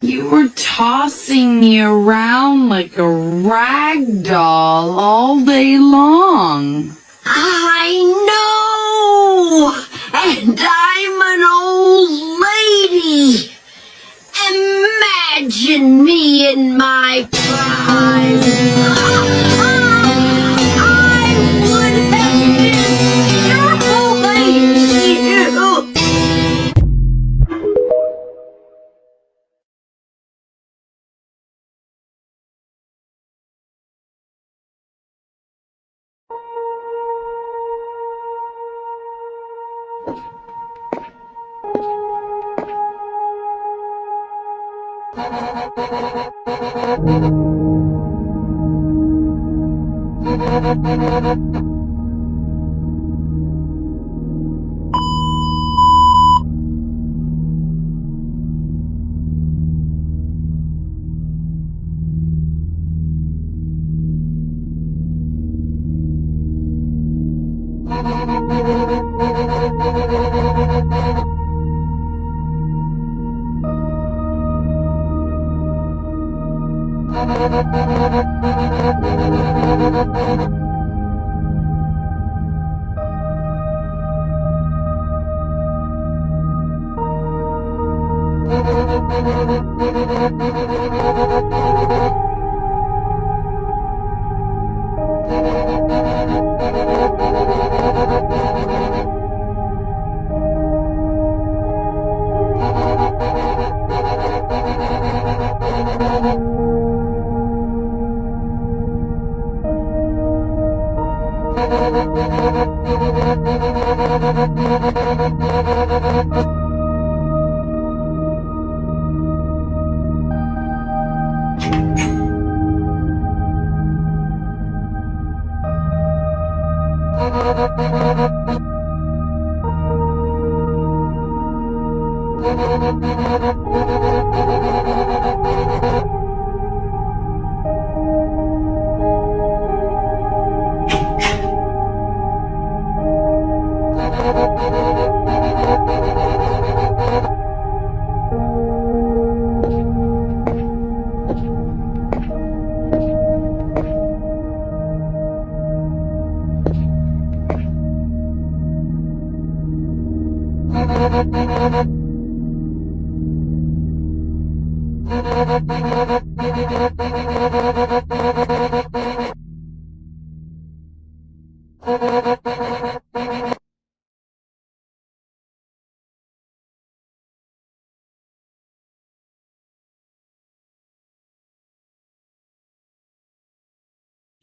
You were tossing me around like a rag doll all day long. I know! And I'm an old lady! Imagine me in my prime! I would have destroyed you!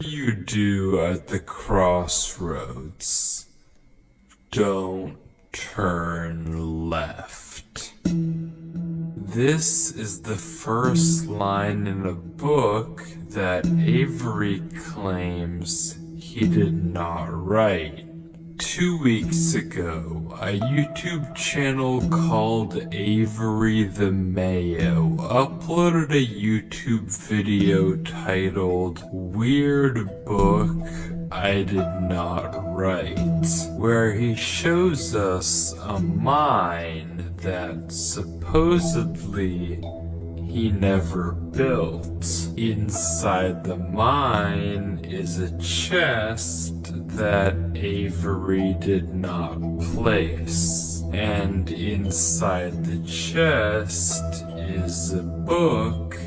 You do at the crossroads. Don't turn left. This is the first line in a book that Avery claims he did not write. 2 weeks ago, a YouTube channel called Avery the Mayo uploaded a YouTube video titled Weird Book I Did Not Write, where he shows us a mine that supposedly he never built. Inside the mine is a chest that Avery did not place. And inside the chest is a book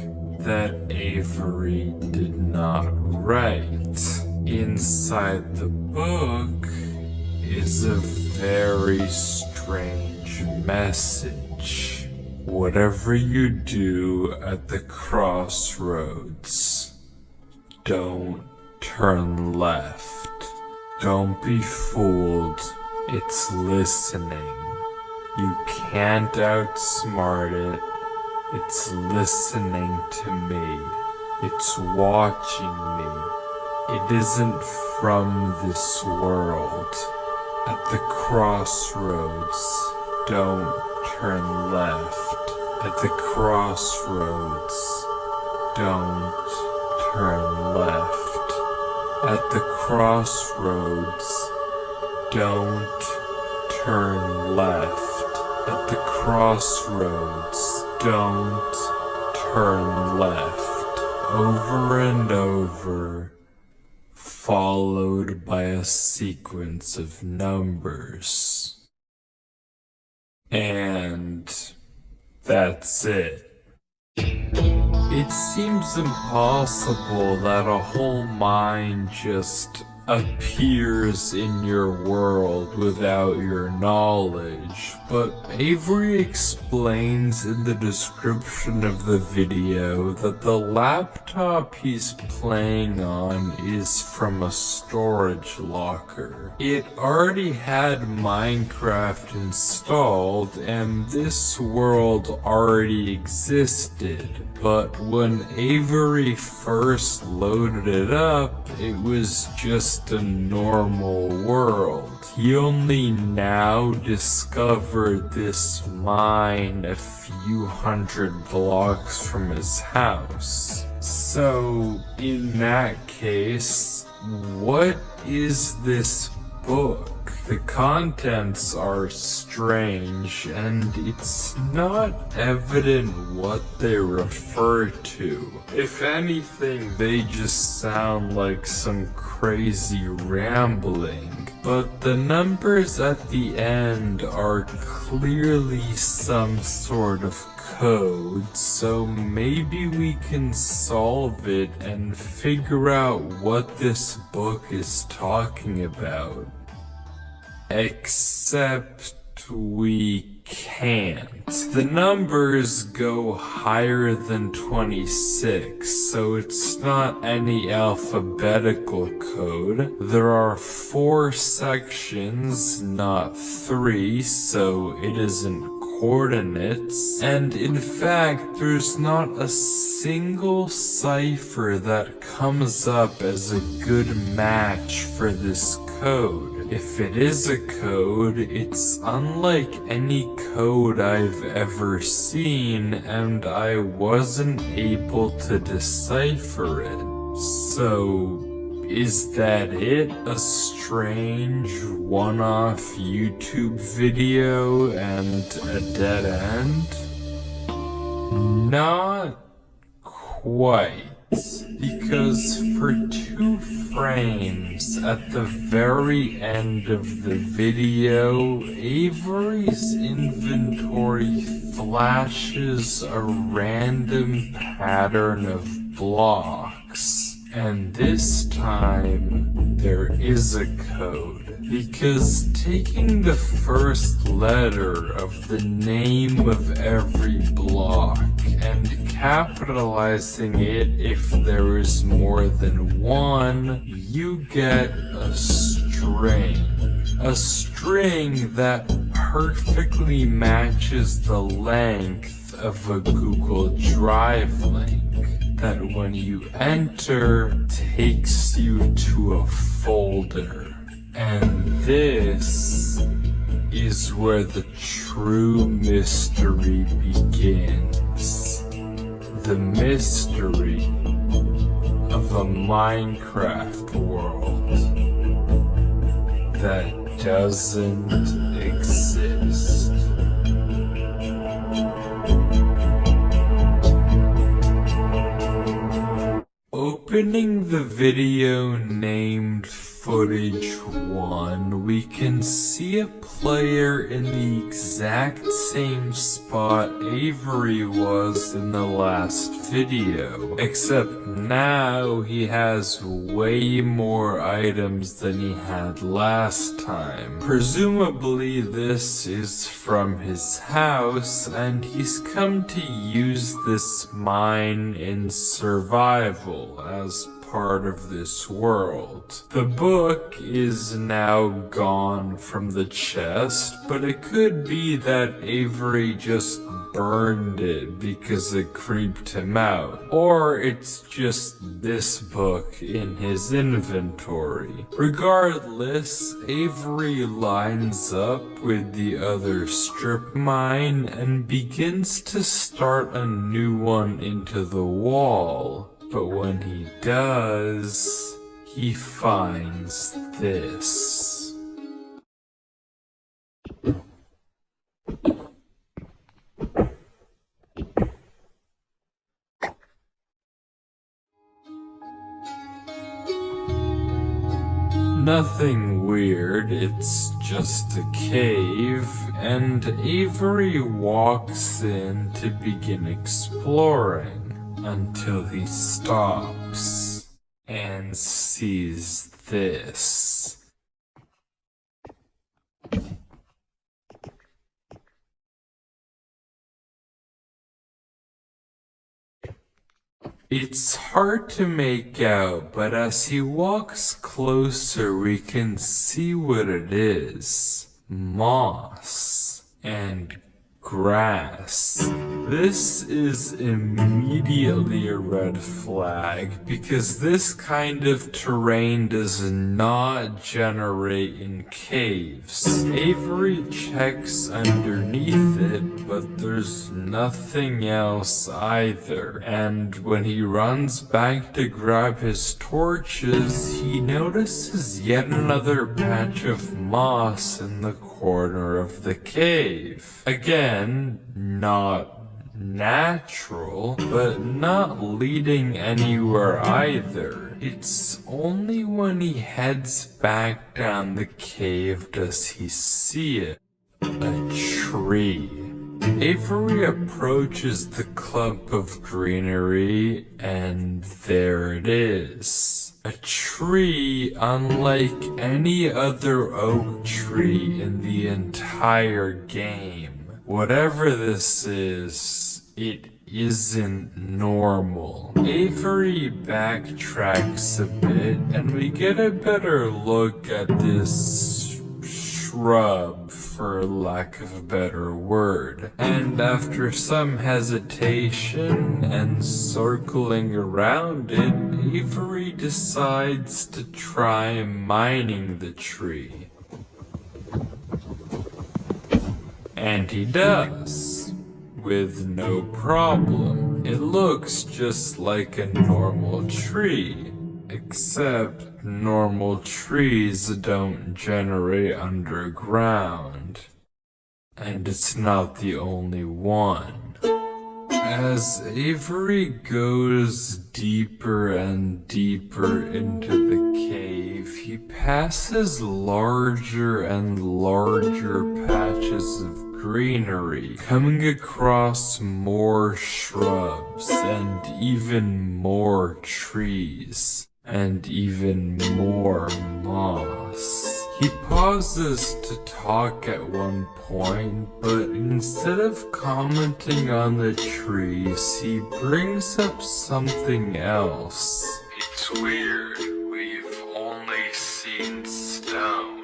that Avery did not write. Inside the book is a very strange message. Whatever you do at the crossroads, don't turn left. Don't be fooled. It's listening. You can't outsmart it. It's listening to me. It's watching me. It isn't from this world. At the crossroads, don't turn left. At the crossroads, don't turn left. At the crossroads, don't turn left. At the crossroads, don't turn left. Over and over, followed by a sequence of numbers. And that's it. It seems impossible that a whole mind just appears in your world without your knowledge, but Avery explains in the description of the video that the laptop he's playing on is from a storage locker. It already had Minecraft installed and this world already existed, but when Avery first loaded it up, it was just a normal world. He only now discovered this mine a few hundred blocks from his house. So, in that case, what is this book? The contents are strange, and it's not evident what they refer to. If anything, they just sound like some crazy rambling. But the numbers at the end are clearly some sort of code, so maybe we can solve it and figure out what this book is talking about. Except we can't. The numbers go higher than 26, so it's not any alphabetical code. There are 4 sections, not 3, so it isn't coordinates, and in fact there's not a single cipher that comes up as a good match for this code. If it is a code, it's unlike any code I've ever seen, and I wasn't able to decipher it. So, is that it? A strange one-off YouTube video and a dead end? Not quite. Because for 2 frames at the very end of the video, Avery's inventory flashes a random pattern of blocks. And this time, there is a code. Because taking the first letter of the name of every block and capitalizing it if there is more than one, you get a string. A string that perfectly matches the length of a Google Drive link that when you enter takes you to a folder. And this is where the true mystery begins. The mystery of a Minecraft world that doesn't exist. Opening the video named footage 1, we can see a player in the exact same spot Avery was in the last video, except now he has way more items than he had last time. Presumably this is from his house, and he's come to use this mine in survival as part of this world. The book is now gone from the chest, but it could be that Avery just burned it because it creeped him out, or it's just this book in his inventory. Regardless, Avery lines up with the other strip mine and begins to start a new one into the wall. But when he does, he finds this. Nothing weird, it's just a cave, and Avery walks in to begin exploring. Until he stops and sees this. It's hard to make out, but as he walks closer we can see what it is. Moss and grass. This is immediately a red flag because this kind of terrain does not generate in caves. Avery checks underneath it, but there's nothing else either. And when he runs back to grab his torches, he notices yet another patch of moss in the corner of the cave. Again, not natural, but not leading anywhere either. It's only when he heads back down the cave does he see it. A tree. Avery approaches the clump of greenery, and there it is. A tree unlike any other oak tree in the entire game. Whatever this is, it isn't normal. Avery backtracks a bit, and we get a better look at this shrub, for lack of a better word. And after some hesitation and circling around it, Avery decides to try mining the tree. And he does, with no problem. It looks just like a normal tree, except normal trees don't generate underground. And it's not the only one. As Avery goes deeper and deeper into the cave, he passes larger and larger patches of greenery, coming across more shrubs and even more trees and even more moss. He pauses to talk at one point, but instead of commenting on the trees, he brings up something else. It's weird, we've only seen stone.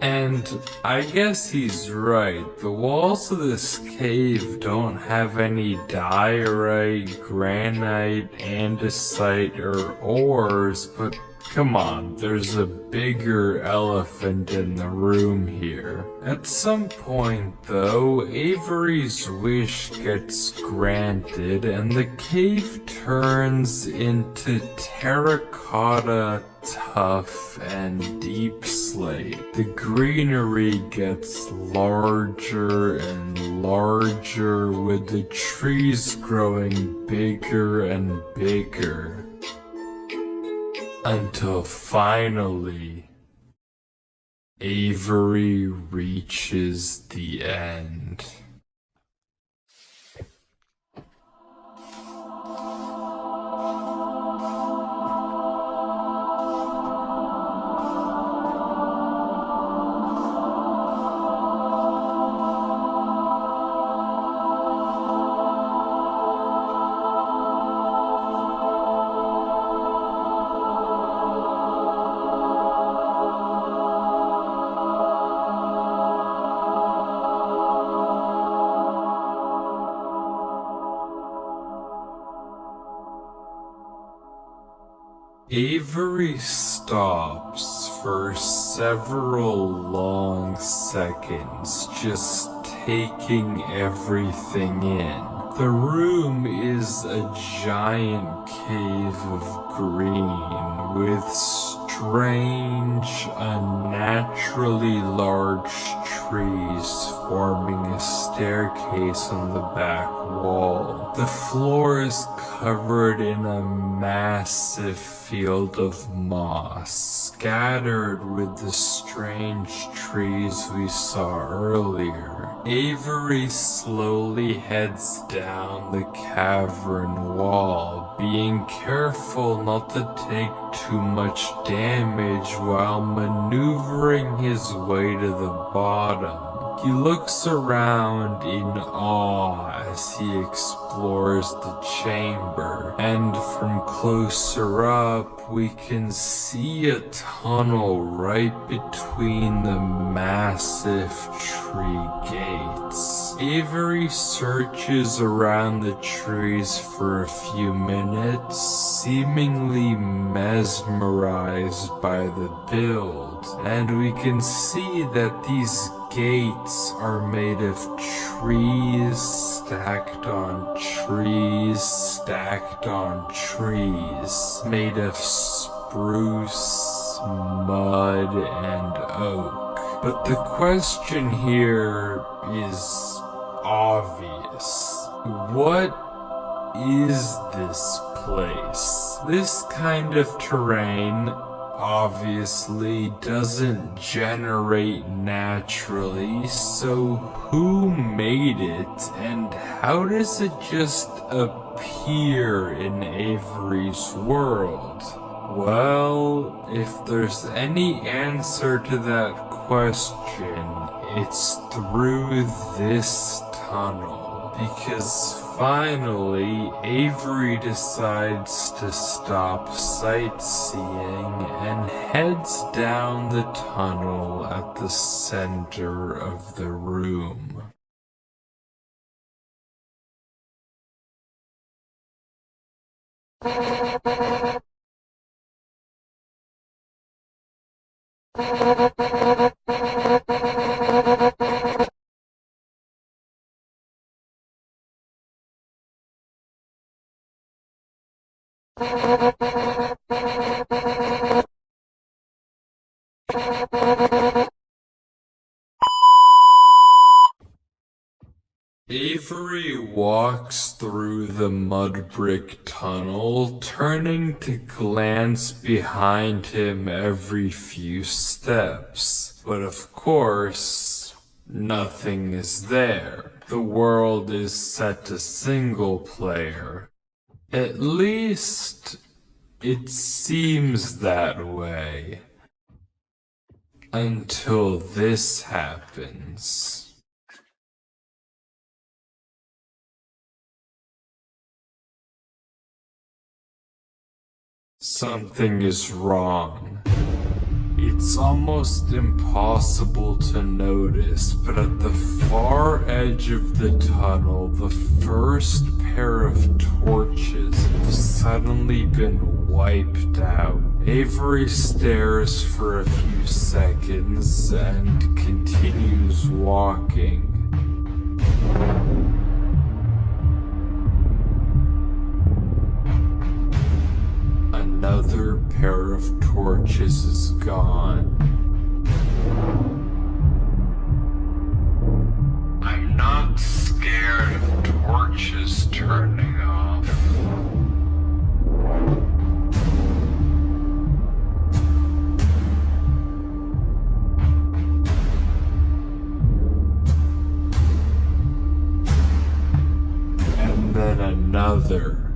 And I guess he's right. The walls of this cave don't have any diorite, granite, andesite, or ores, but come on, there's a bigger elephant in the room here. At some point, though, Avery's wish gets granted, and the cave turns into terracotta, tough, and deep slate. The greenery gets larger and larger, with the trees growing bigger and bigger. Until finally, Avery reaches the end. Avery stops for several long seconds, just taking everything in. The room is a giant cave of green with strange, unnaturally large trees forming a staircase on the back wall. The floor is covered in a massive field of moss, scattered with the strange trees we saw earlier. Avery slowly heads down the cavern wall, being careful not to take too much damage while maneuvering his way to the bottom. He looks around in awe as he explores the chamber, and from closer up we can see a tunnel right between the massive tree gates. Avery searches around the trees for a few minutes, seemingly mesmerized by the build, and we can see that these gates are made of trees stacked on trees stacked on trees, made of spruce, mud, and oak. But the question here is obvious. What is this place? This kind of terrain obviously doesn't generate naturally, so who made it, and how does it just appear in Avery's world? Well, if there's any answer to that question, it's through this tunnel, because finally, Avery decides to stop sightseeing and heads down the tunnel at the center of the room. Avery walks through the mud brick tunnel, turning to glance behind him every few steps. But of course, nothing is there. The world is set to single player. At least, it seems that way. Until this happens. Something is wrong. It's almost impossible to notice, but at the far edge of the tunnel, the first pair of torches have suddenly been wiped out. Avery stares for a few seconds and continues walking. Another pair of torches is gone. I'm not scared of torches turning off. another.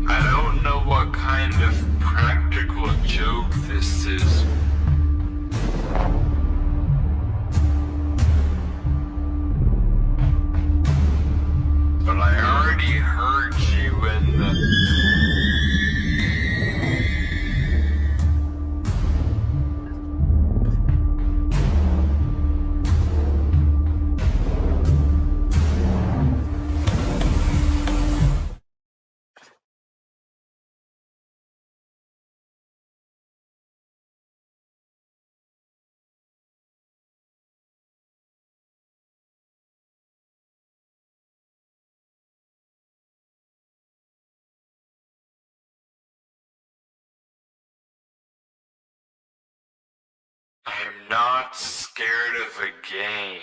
I don't know what kind of practical joke this is. But I already heard you in the... I'm not scared of a game.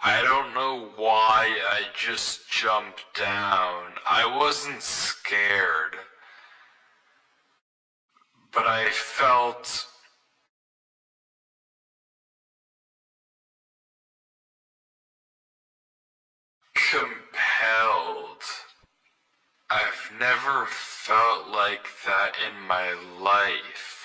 I don't know why I just jumped down. I wasn't scared. But I felt compelled. I've never felt like that in my life.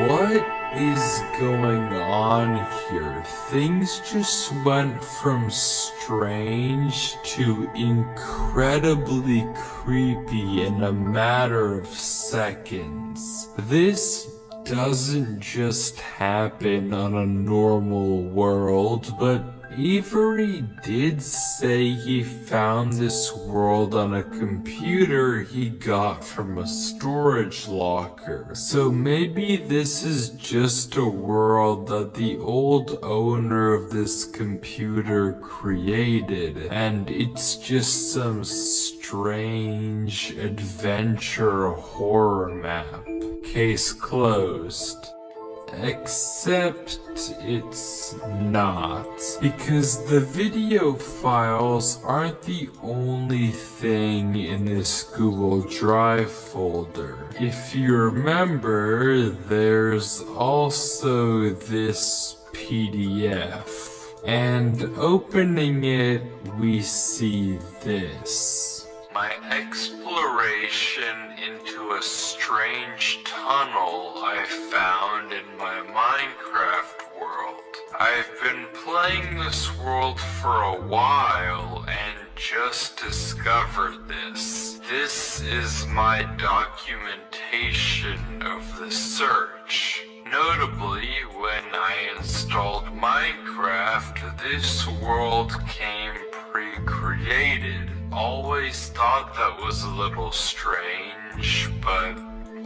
What is going on here? Things just went from strange to incredibly creepy in a matter of seconds. This doesn't just happen on a normal world, but Avery did say he found this world on a computer he got from a storage locker. So maybe this is just a world that the old owner of this computer created, and it's just some strange adventure horror map. Case closed. Except it's not, because the video files aren't the only thing in this Google Drive folder. If you remember, there's also this PDF, and opening it, we see this. My exploration into a strange tunnel I found in my Minecraft world. I've been playing this world for a while and just discovered this. This is my documentation of the search. Notably, when I installed Minecraft, this world came pre-created. Always thought that was a little strange, but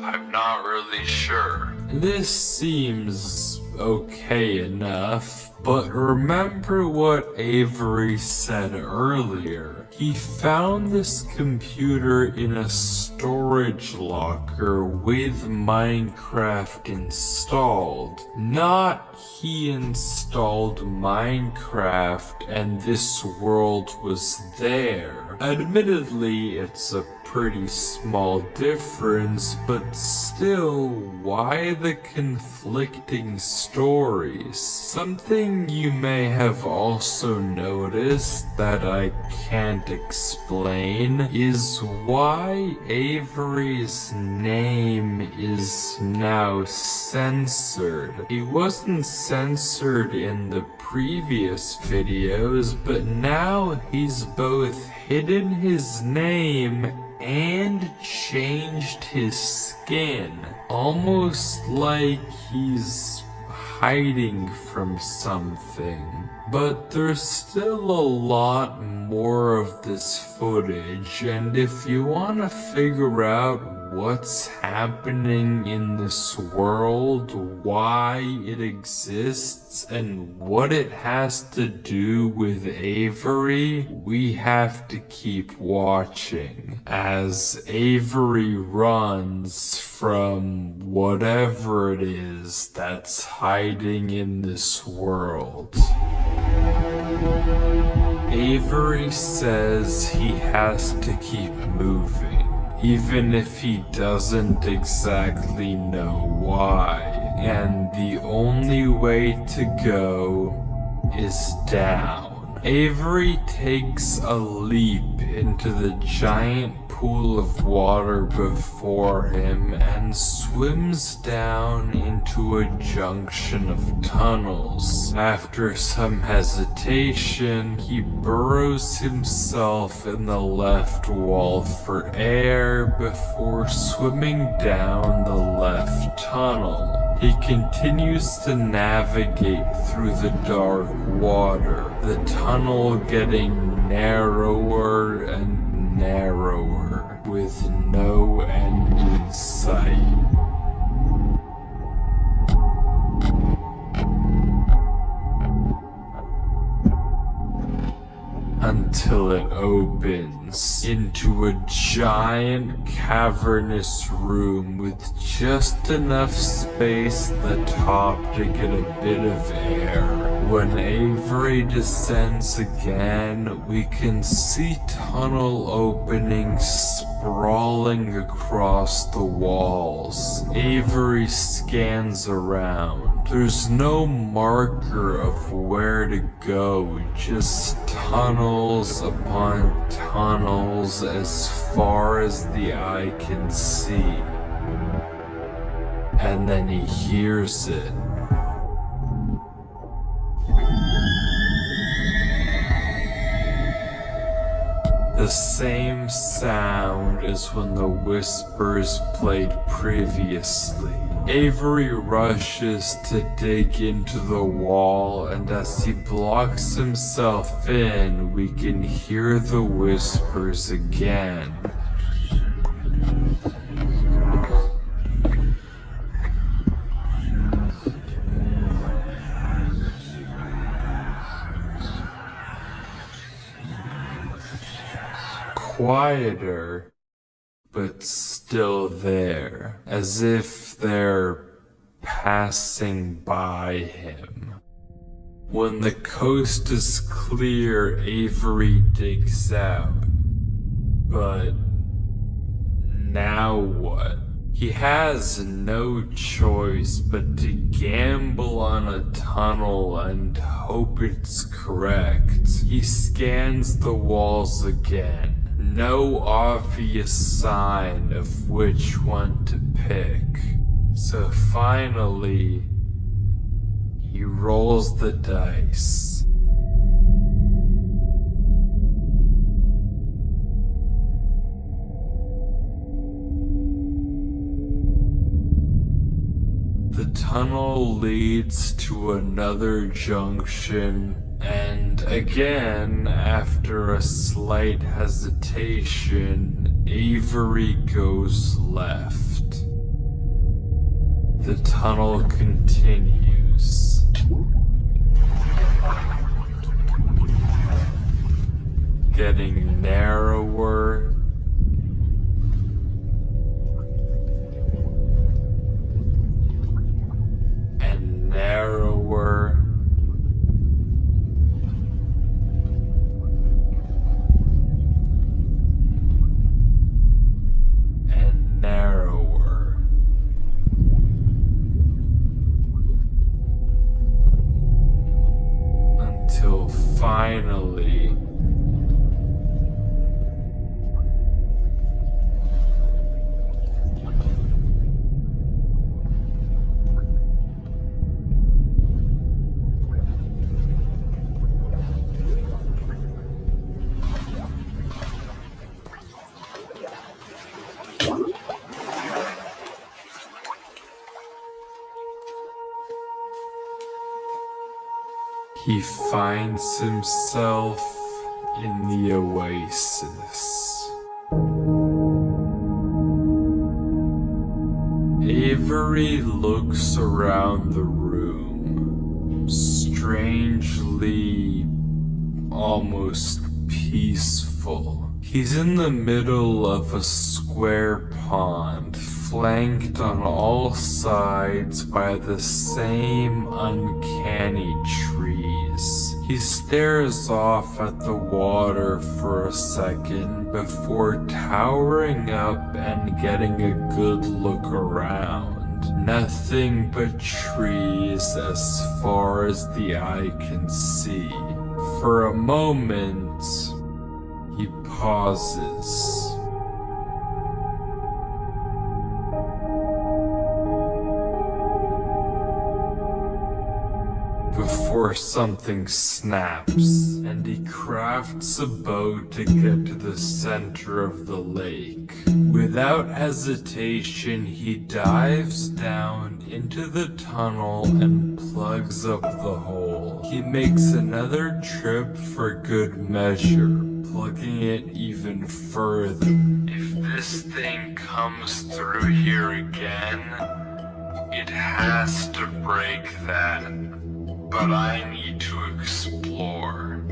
I'm not really sure. This seems okay enough, but remember what Avery said earlier. He found this computer in a storage locker with Minecraft installed. Not he installed Minecraft and this world was there. Admittedly, it's a pretty small difference, but still, why the conflicting stories? Something you may have also noticed that I can't explain is why Avery's name is now censored. It wasn't censored in the previous videos, but now he's both hidden his name and changed his skin, almost like he's hiding from something. But there's still a lot more of this footage, and if you want to figure out what's happening in this world, why it exists, and what it has to do with Avery, we have to keep watching as Avery runs from whatever it is that's hiding in this world. Avery says he has to keep moving, even if he doesn't exactly know why, and the only way to go is down. Avery takes a leap into the giant pool of water before him and swims down into a junction of tunnels. After some hesitation, he burrows himself in the left wall for air before swimming down the left tunnel. He continues to navigate through the dark water, the tunnel getting narrower and narrower, with no end in sight. Until it opens into a giant cavernous room with just enough space at the top to get a bit of air. When Avery descends again, we can see tunnel openings sprawling across the walls. Avery scans around. There's no marker of where to go, just tunnels upon tunnels as far as the eye can see. And then he hears it. The same sound as when the whispers played previously. Avery rushes to dig into the wall, and as he blocks himself in, we can hear the whispers again. Quieter, but still there, as if they're passing by him. When the coast is clear, Avery digs out. But now what? He has no choice but to gamble on a tunnel and hope it's correct. He scans the walls again. No obvious sign of which one to pick. So finally, he rolls the dice. The tunnel leads to another junction, and again, after a slight hesitation, Avery goes left. The tunnel continues. Getting narrower. And narrower. And narrower. Until finally he finds himself in the oasis. Avery looks around the room, strangely, almost peaceful. He's in the middle of a square pond, flanked on all sides by the same uncanny trees. He stares off at the water for a second before towering up and getting a good look around. Nothing but trees as far as the eye can see. For a moment, he pauses. Before something snaps, and he crafts a boat to get to the center of the lake. Without hesitation, he dives down into the tunnel and plugs up the hole. He makes another trip for good measure, plugging it even further. If this thing comes through here again, it has to break that. But I need to explore.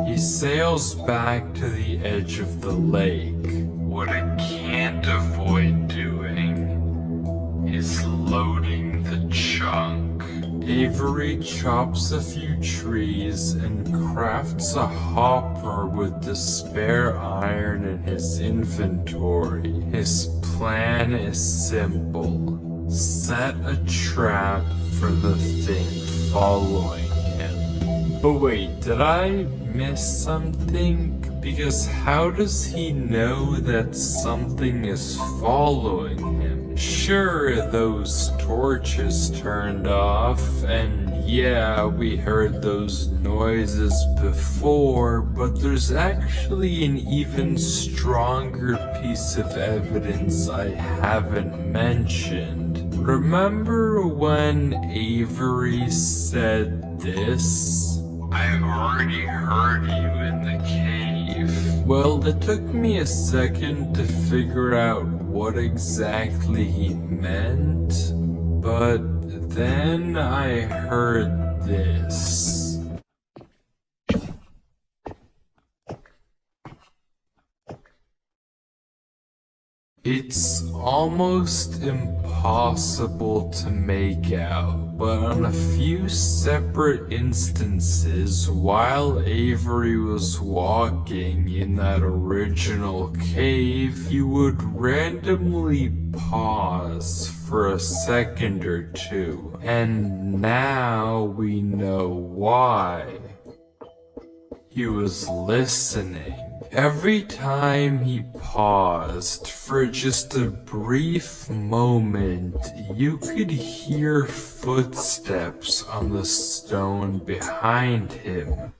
He sails back to the edge of the lake. What it can't avoid doing is loading the chunk. Avery chops a few trees and crafts a hopper with the spare iron in his inventory. His plan is simple. Set a trap for the thing following him. But wait, did I miss something? Because how does he know that something is following him? Sure, those torches turned off, and yeah, we heard those noises before, but there's actually an even stronger piece of evidence I haven't mentioned. Remember when Avery said this? I've already heard you in the cave. Well, it took me a second to figure out what exactly he meant, but then I heard this. It's almost impossible to make out, but on a few separate instances, while Avery was walking in that original cave, he would randomly pause for a second or two, and now we know why. He was listening. Every time he paused for just a brief moment, you could hear footsteps on the stone behind him.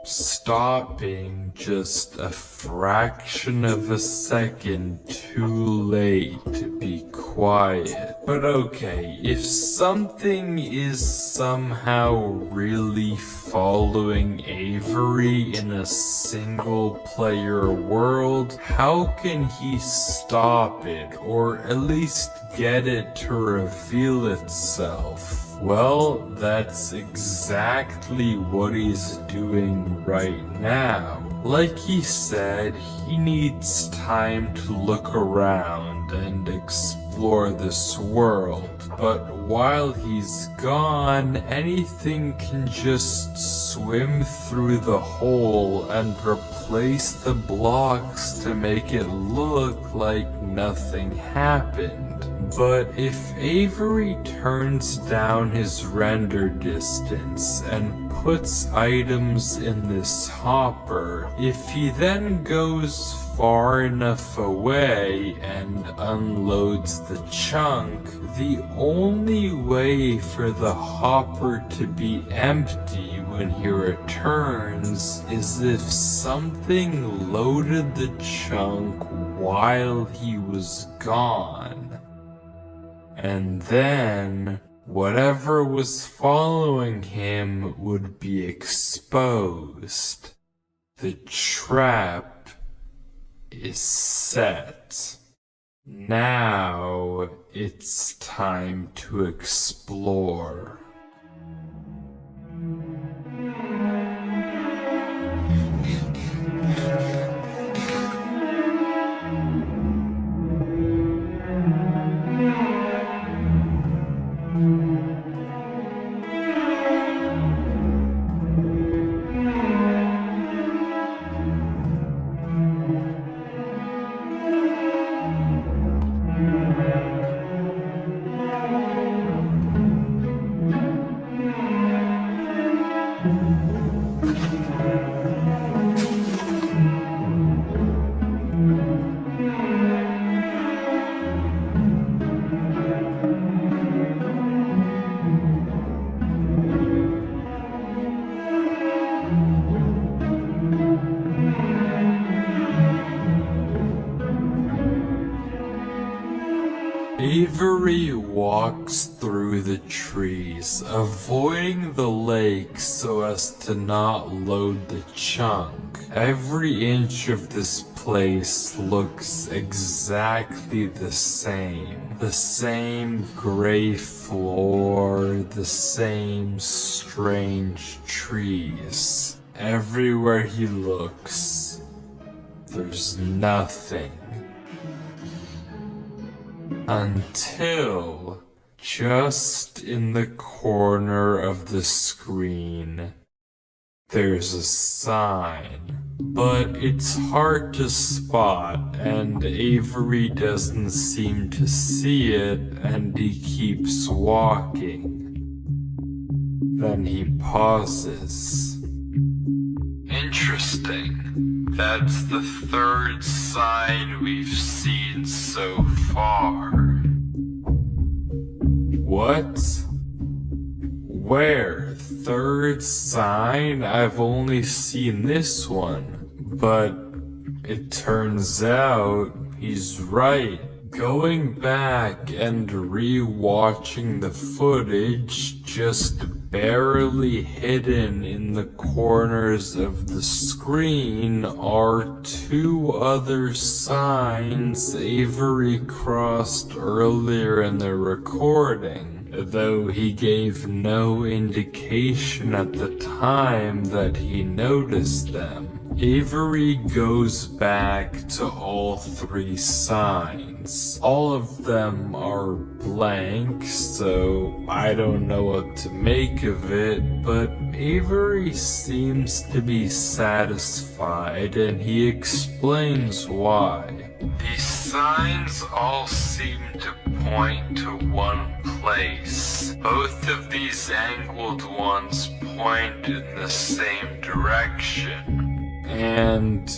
Stopping just a fraction of a second too late to be quiet. But okay, if something is somehow really following Avery in a single-player world, how can he stop it, or at least get it to reveal itself? Well, that's exactly what he's doing right now. Like he said, he needs time to look around and explore this world, but while he's gone, anything can just swim through the hole and replace the blocks to make it look like nothing happened. But if Avery turns down his render distance and puts items in this hopper, if he then goes far enough away and unloads the chunk, the only way for the hopper to be empty when he returns is if something loaded the chunk while he was gone. And then, whatever was following him would be exposed. The trap is set. Now it's time to explore. Avery walks through the trees, avoiding the lake so as to not load the chunk. Every inch of this place looks exactly the same. The same gray floor, the same strange trees. Everywhere he looks, there's nothing. Until, just in the corner of the screen, there's a sign. But it's hard to spot, and Avery doesn't seem to see it, and he keeps walking. Then he pauses. Interesting. That's the third sign we've seen so far. What? Where? Third sign? I've only seen this one. But it turns out he's right. Going back and re-watching the footage, just barely hidden in the corners of the screen are two other signs Avery crossed earlier in the recording, though he gave no indication at the time that he noticed them. Avery goes back to all three signs. All of them are blank, so I don't know what to make of it, but Avery seems to be satisfied, and he explains why. These signs all seem to point to one place. Both of these angled ones point in the same direction. And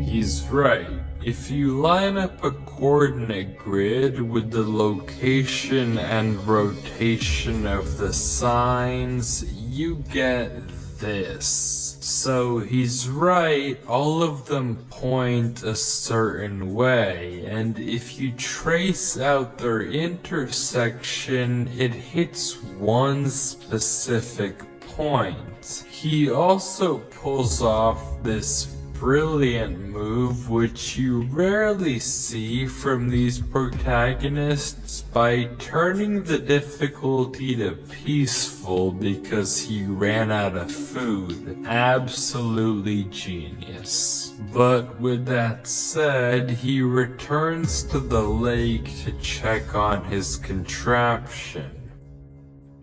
he's right. If you line up a coordinate grid with the location and rotation of the signs, you get this. So he's right, all of them point a certain way, and if you trace out their intersection, it hits one specific point. He also pulls off this brilliant move which you rarely see from these protagonists by turning the difficulty to peaceful because he ran out of food. Absolutely genius. But with that said, he returns to the lake to check on his contraption.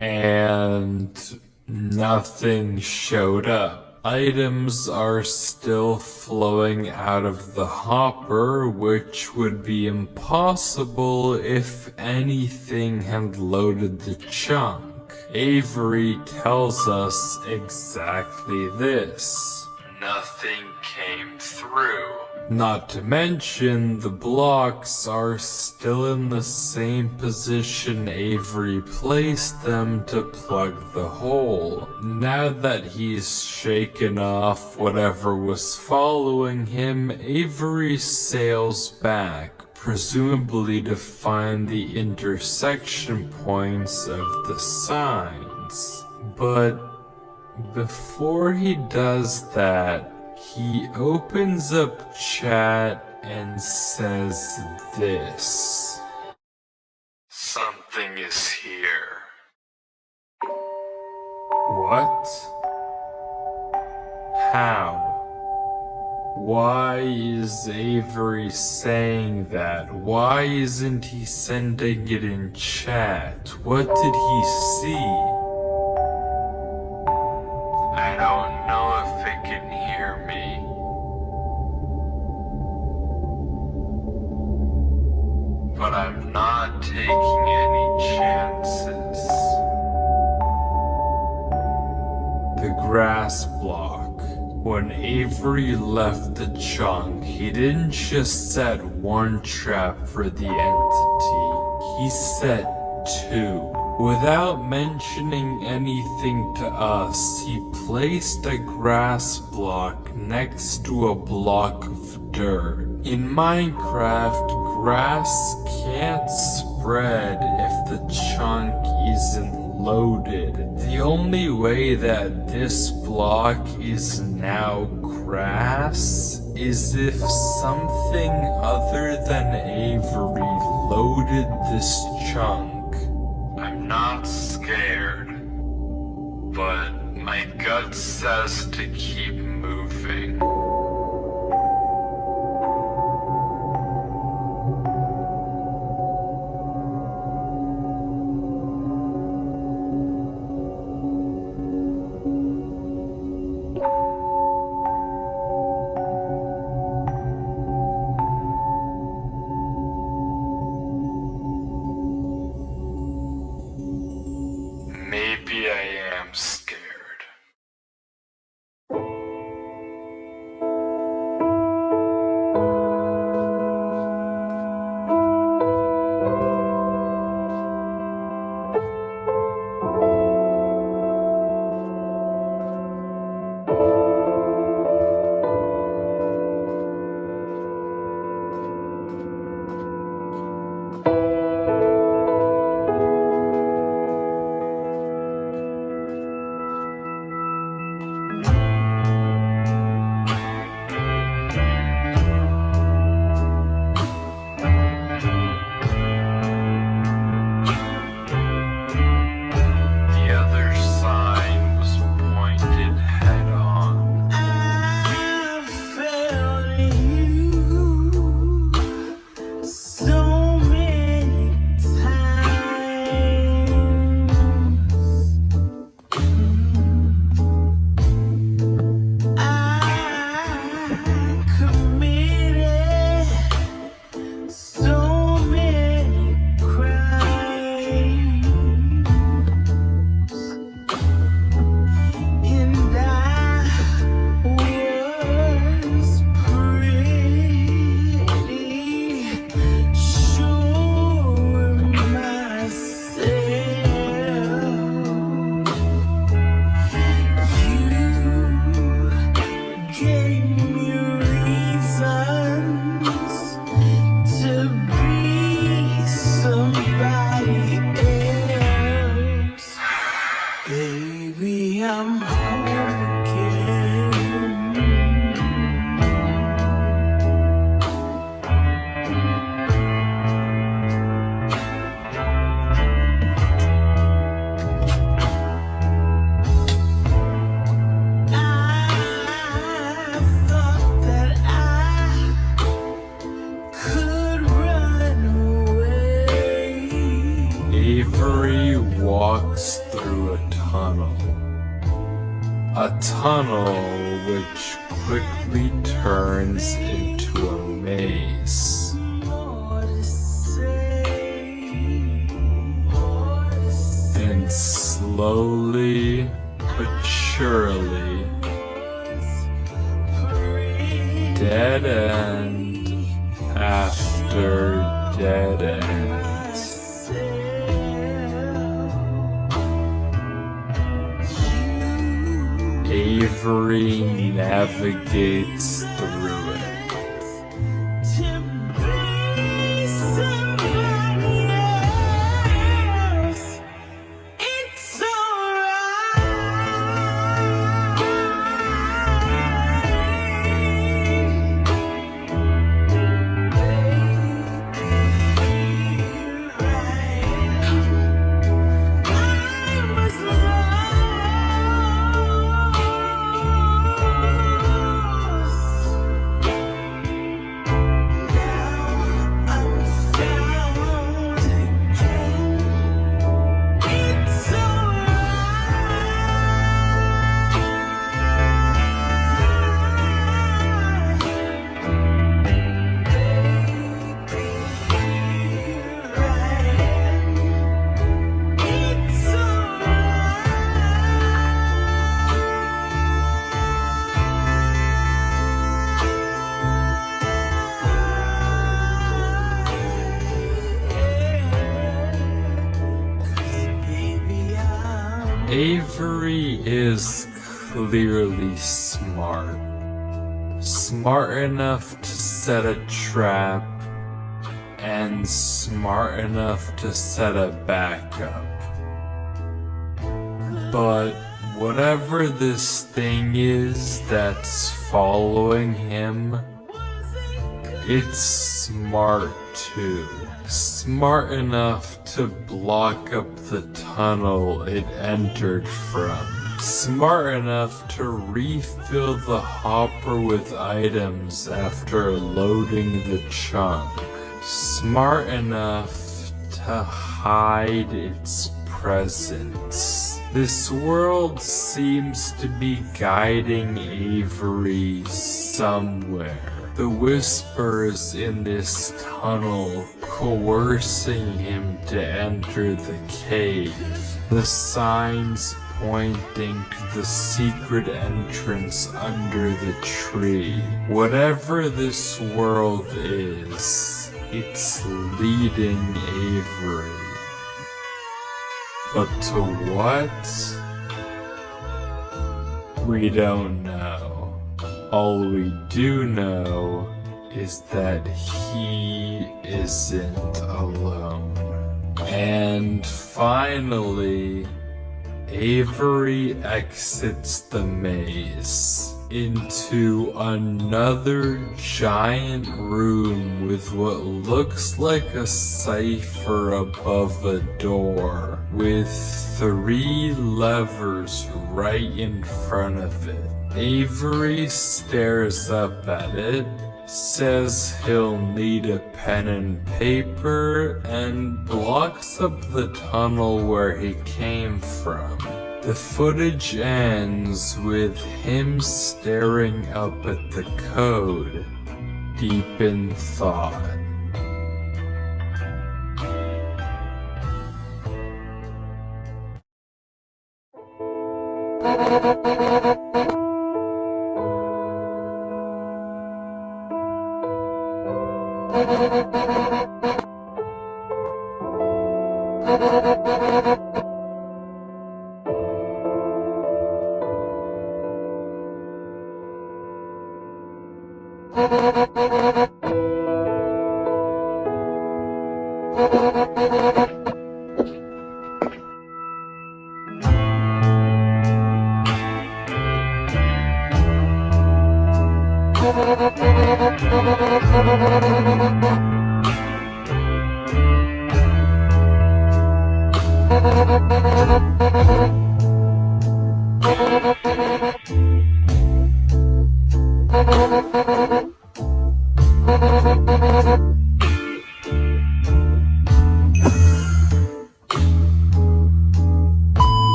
And nothing showed up. Items are still flowing out of the hopper, which would be impossible if anything had loaded the chunk. Avery tells us exactly this. Nothing came through. Not to mention, the blocks are still in the same position Avery placed them to plug the hole. Now that he's shaken off whatever was following him, Avery sails back, presumably to find the intersection points of the signs. But before he does that, he opens up chat and says this. Something is here. What? How? Why is Avery saying that? Why isn't he sending it in chat? What did he see? I don't know if it can hear me. But I'm not taking any chances. The grass block. When Avery left the chunk, he didn't just set one trap for the entity. He set two. Without mentioning anything to us, he placed a grass block next to a block of dirt. In Minecraft, grass can't spread if the chunk isn't loaded. The only way that this block is now grass is if something other than Avery loaded this chunk. I'm not scared, but my gut says to keep moving. Maybe I am scared. tunnel which quickly turns into a maze. And slowly but surely, dead end after dead end, Avery navigates through it. Avery is clearly smart. Smart enough to set a trap, and smart enough to set a backup. But whatever this thing is that's following him, it's smart too. Smart enough to block up the tunnel it entered from. Smart enough to refill the hopper with items after loading the chunk. Smart enough to hide its presence. This world seems to be guiding Avery somewhere. The whispers in this tunnel coercing him to enter the cave. The signs pointing to the secret entrance under the tree. Whatever this world is, it's leading Avery. But to what? We don't know. All we do know is that he isn't alone. And finally, Avery exits the maze into another giant room with what looks like a cipher above a door, with 3 levers right in front of it. Avery stares up at it, says he'll need a pen and paper, and blocks up the tunnel where he came from. The footage ends with him staring up at the code, deep in thought.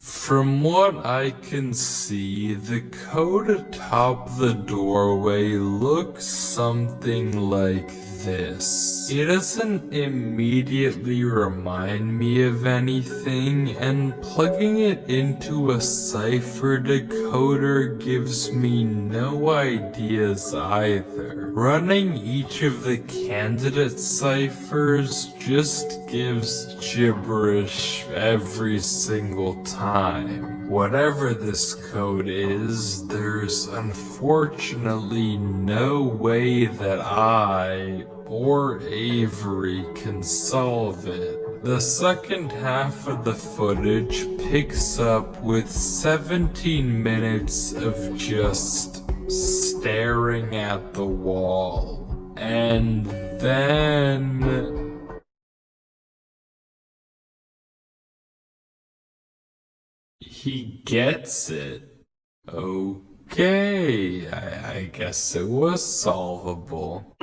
From what I can see, the code atop the doorway looks something like this. It doesn't immediately remind me of anything, and plugging it into a cipher decoder gives me no ideas either. Running each of the candidate ciphers just gives gibberish every single time. Whatever this code is, there's unfortunately no way that I or Avery can solve it. The second half of the footage picks up with 17 minutes of just staring at the wall. And then he gets it. Okay, I guess it was solvable.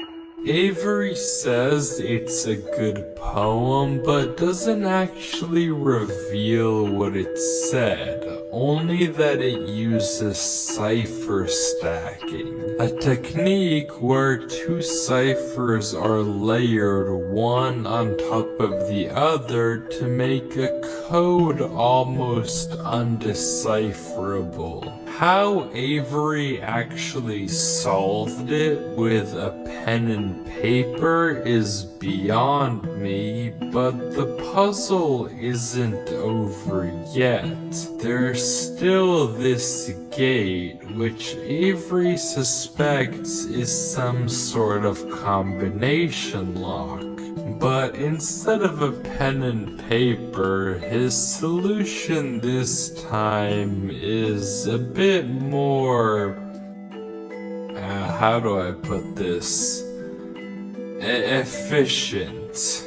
Avery says it's a good poem, but doesn't actually reveal what it said, only that it uses cipher stacking, a technique where two ciphers are layered one on top of the other to make a code almost undecipherable. How Avery actually solved it with a pen and paper is beyond me, but the puzzle isn't over yet. There's still this gate, which Avery suspects is some sort of combination lock. But instead of a pen and paper, his solution this time is a bit more... how do I put this? Efficient.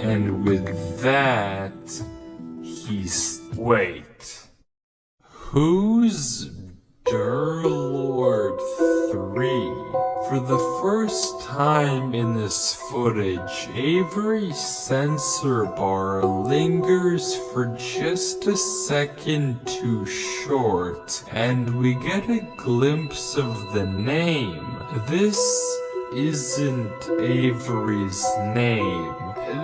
And with that, he's... Wait. Who's Derlord 3? For the first time in this footage, Avery's sensor bar lingers for just a second too short, and we get a glimpse of the name. This isn't Avery's name.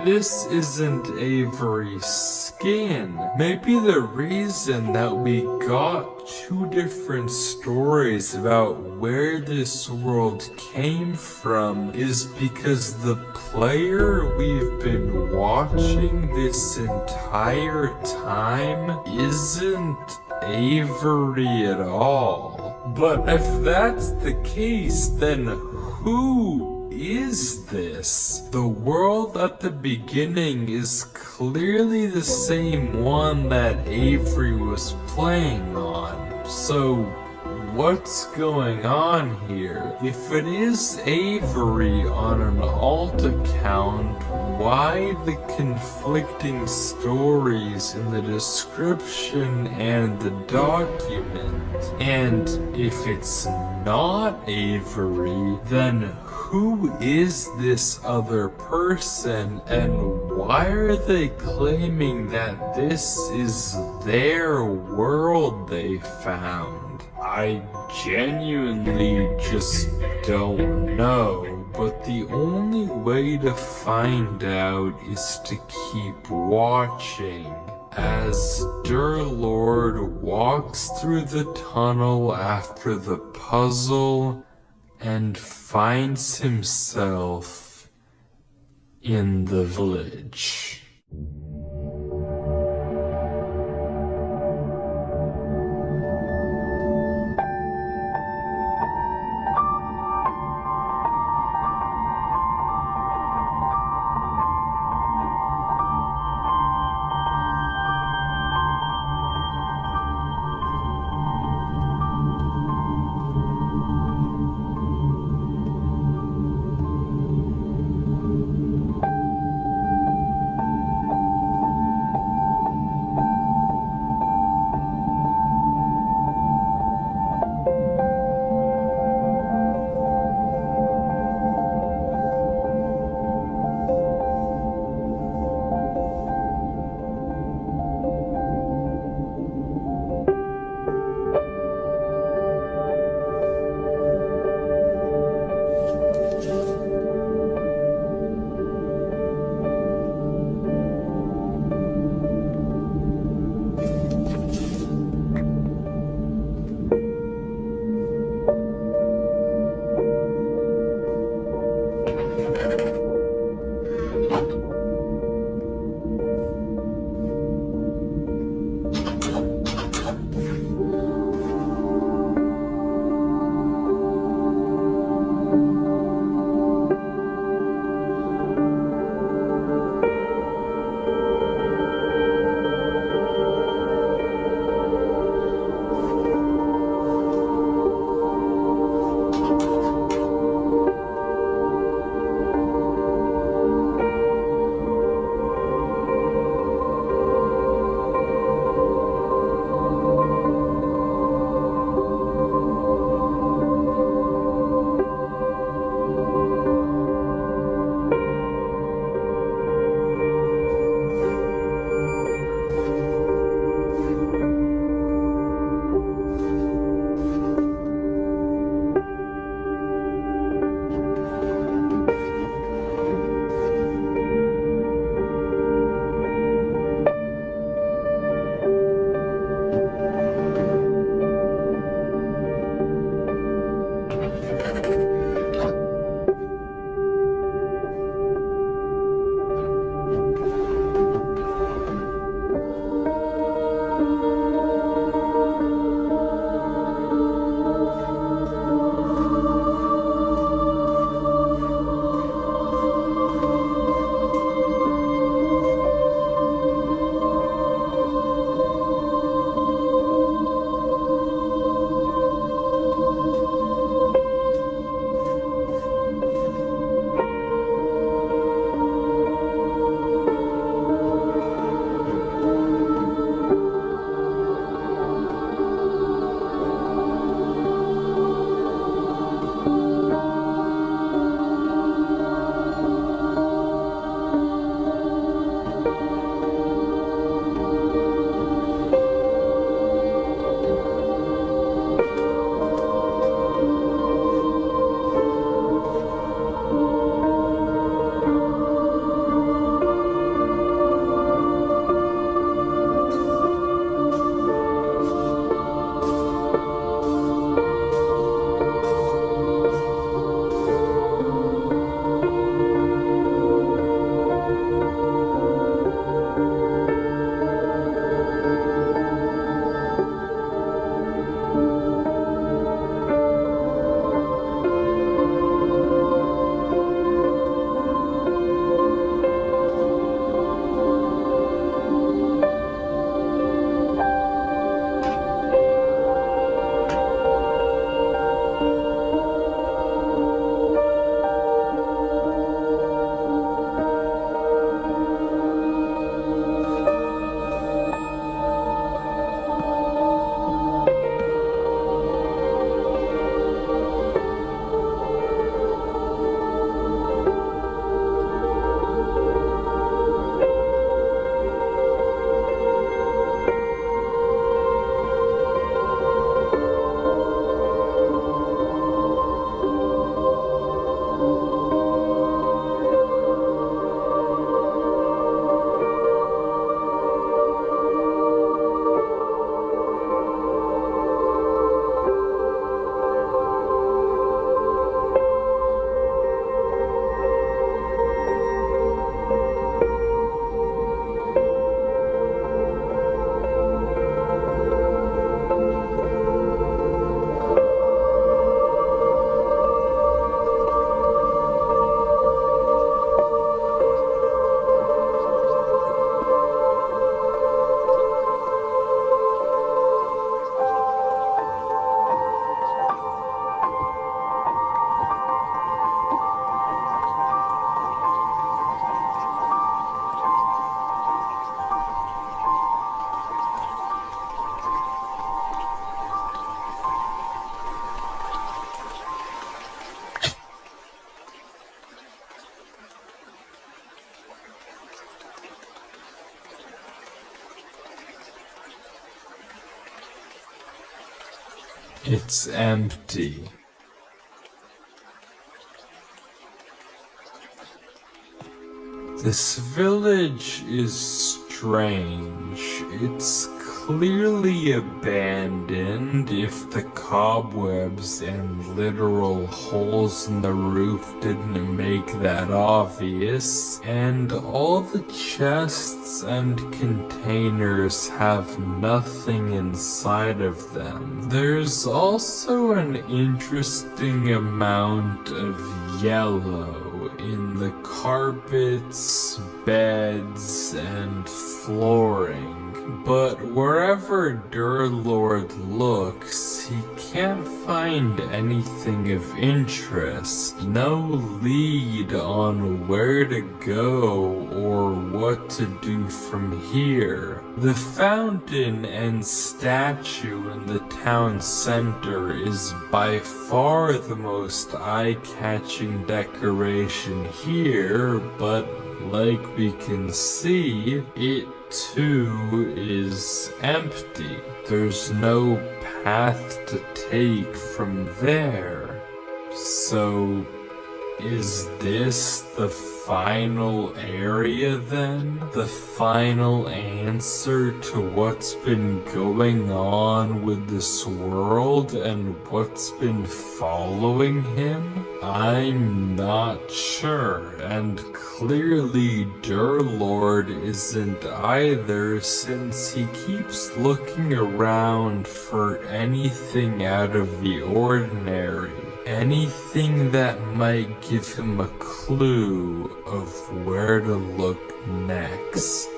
This isn't Avery's skin. Maybe the reason that we got two different stories about where this world came from is because the player we've been watching this entire time isn't Avery at all. But if that's the case, then who is this? The world at the beginning is clearly the same one that Avery was playing on. So what's going on here? If it is Avery on an alt account, why the conflicting stories in the description and the document? And if it's not Avery, then who is this other person, and why are they claiming that this is their world they found? I genuinely just don't know, but the only way to find out is to keep watching as Derlord walks through the tunnel after the puzzle and finds himself in the village. It's empty. This village is strange. It's clearly abandoned if the cobwebs and literal holes in the roof didn't make that obvious, and all the chests and containers have nothing inside of them. There's also an interesting amount of yellow in the carpets, beds, and flooring. But wherever Derlord looks, he can't find anything of interest. No lead on where to go or what to do from here. The fountain and statue in the town center is by far the most eye-catching decoration here, but like we can see, it too is empty. There's no path to take from there. So, is this the final area then? The final answer to what's been going on with this world and what's been following him? I'm not sure, and clearly Derlord isn't either, since he keeps looking around for anything out of the ordinary. Anything that might give him a clue of where to look next.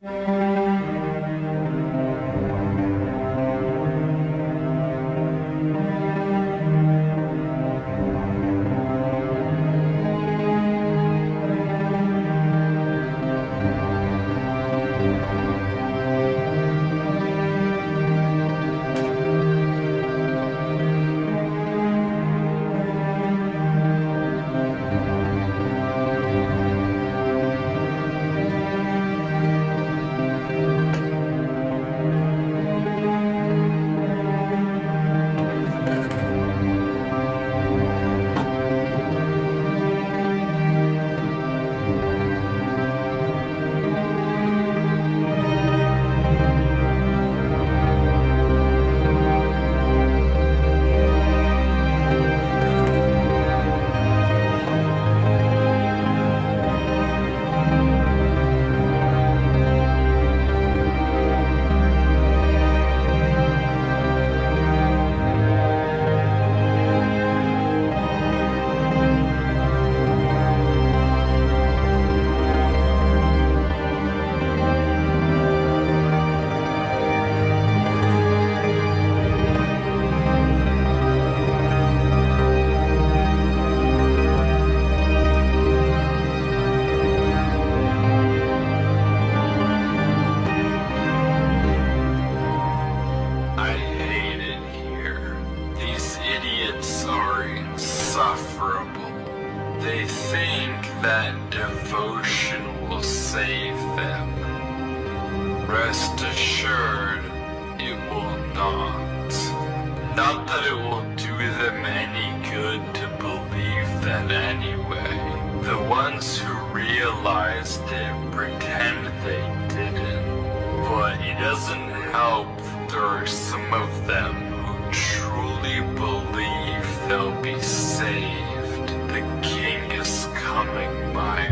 I hate it here. These idiots are insufferable. They think that devotion will save them. Rest assured, it will not. Not that it will do them any good to believe that anyway. The ones who realized it pretend they didn't. But it doesn't help that there are some of them who truly believe they'll be saved. The king is coming by.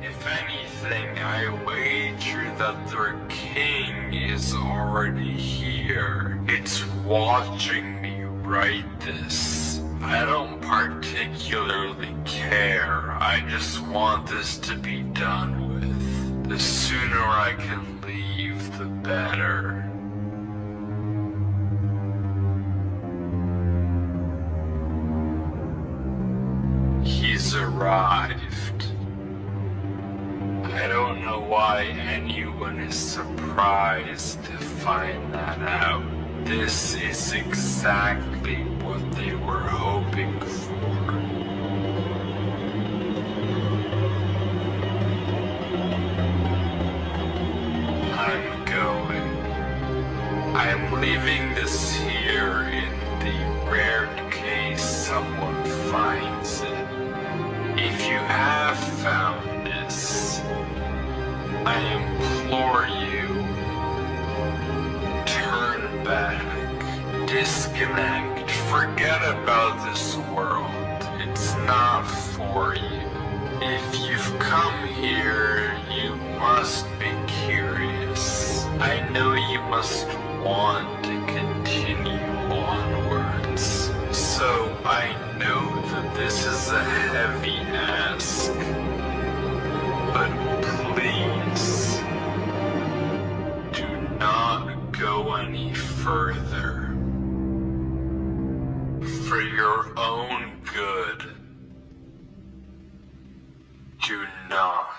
If anything, I wager that their king is already here. It's watching me write this. I don't particularly care. I just want this to be done with. The sooner I can leave, the better. He's arrived. I don't know why anyone is surprised to find that out. This is exactly what they were hoping for. I'm going. I'm leaving this here in the rare case someone finds it. If you have found this, I implore you, turn back, disconnect, forget about this world. It's not for you. If you've come here, you must be curious. I know you must want to continue onwards. So I know that this is a heavy ask, but please, do not go any further. For your own good, do not.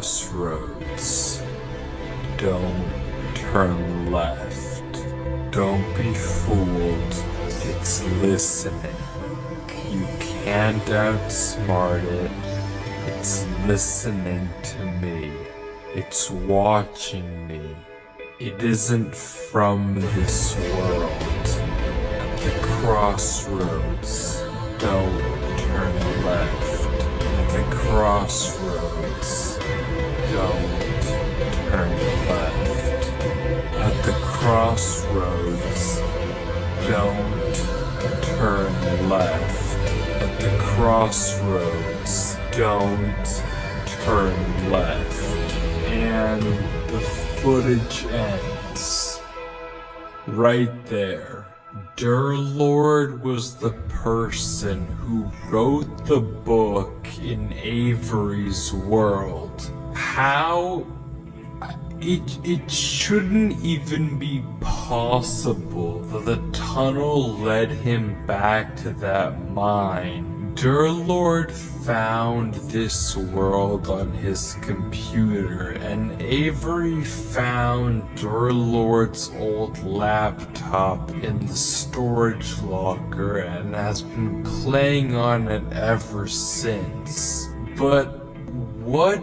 crossroads. Don't turn left. Don't be fooled. It's listening. You can't outsmart it. It's listening to me. It's watching me. It isn't from this world. At the crossroads, don't turn left. At the crossroads, don't turn left. At the crossroads, don't turn left. At the crossroads, don't turn left. And the footage ends. Right there. Derlord was the person who wrote the book in Avery's world. How? It shouldn't even be possible that the tunnel led him back to that mine. Derlord found this world on his computer, and Avery found Derlord's old laptop in the storage locker and has been playing on it ever since. But what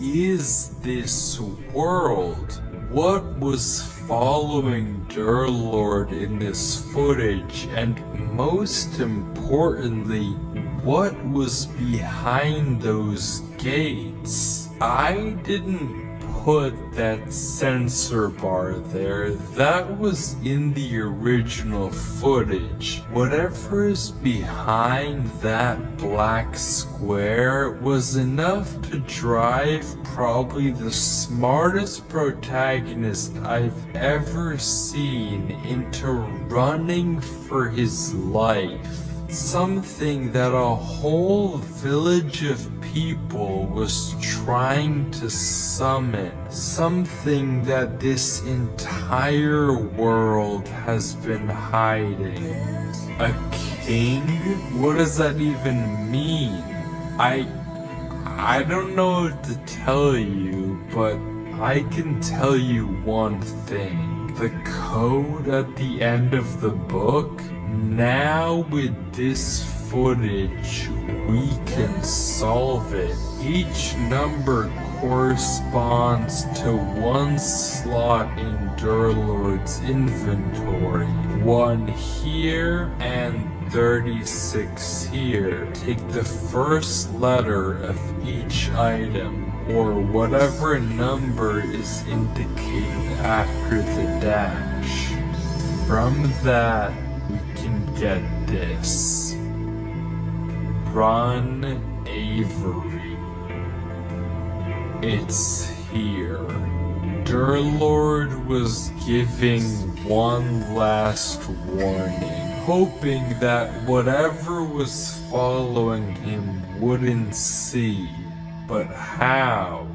is this world? What was following Derlord in this footage, and most importantly, what was behind those gates? I didn't put that sensor bar there. That was in the original footage. Whatever is behind that black square was enough to drive probably the smartest protagonist I've ever seen into running for his life. Something that a whole village of people was trying to summon. Something that this entire world has been hiding. A king? What does that even mean? I don't know what to tell you, but I can tell you one thing. The code at the end of the book, now with this footage, we can solve it. Each number corresponds to one slot in Derlord's inventory. 1 here and 36 here. Take the first letter of each item, or whatever number is indicated after the dash. From that, we can get this. Run Avery. It's here. Derlord was giving one last warning, hoping that whatever was following him wouldn't see. But how?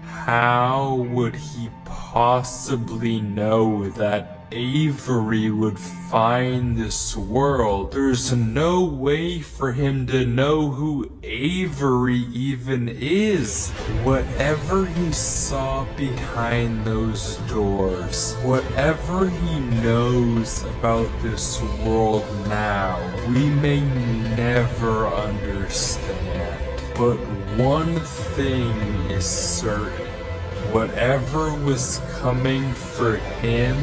How would he possibly know that Avery would find this world? There's no way for him to know who Avery even is. Whatever he saw behind those doors, whatever he knows about this world now, we may never understand. But one thing is certain. Whatever was coming for him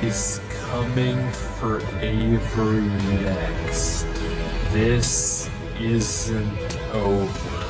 is coming for Avery next. This isn't over.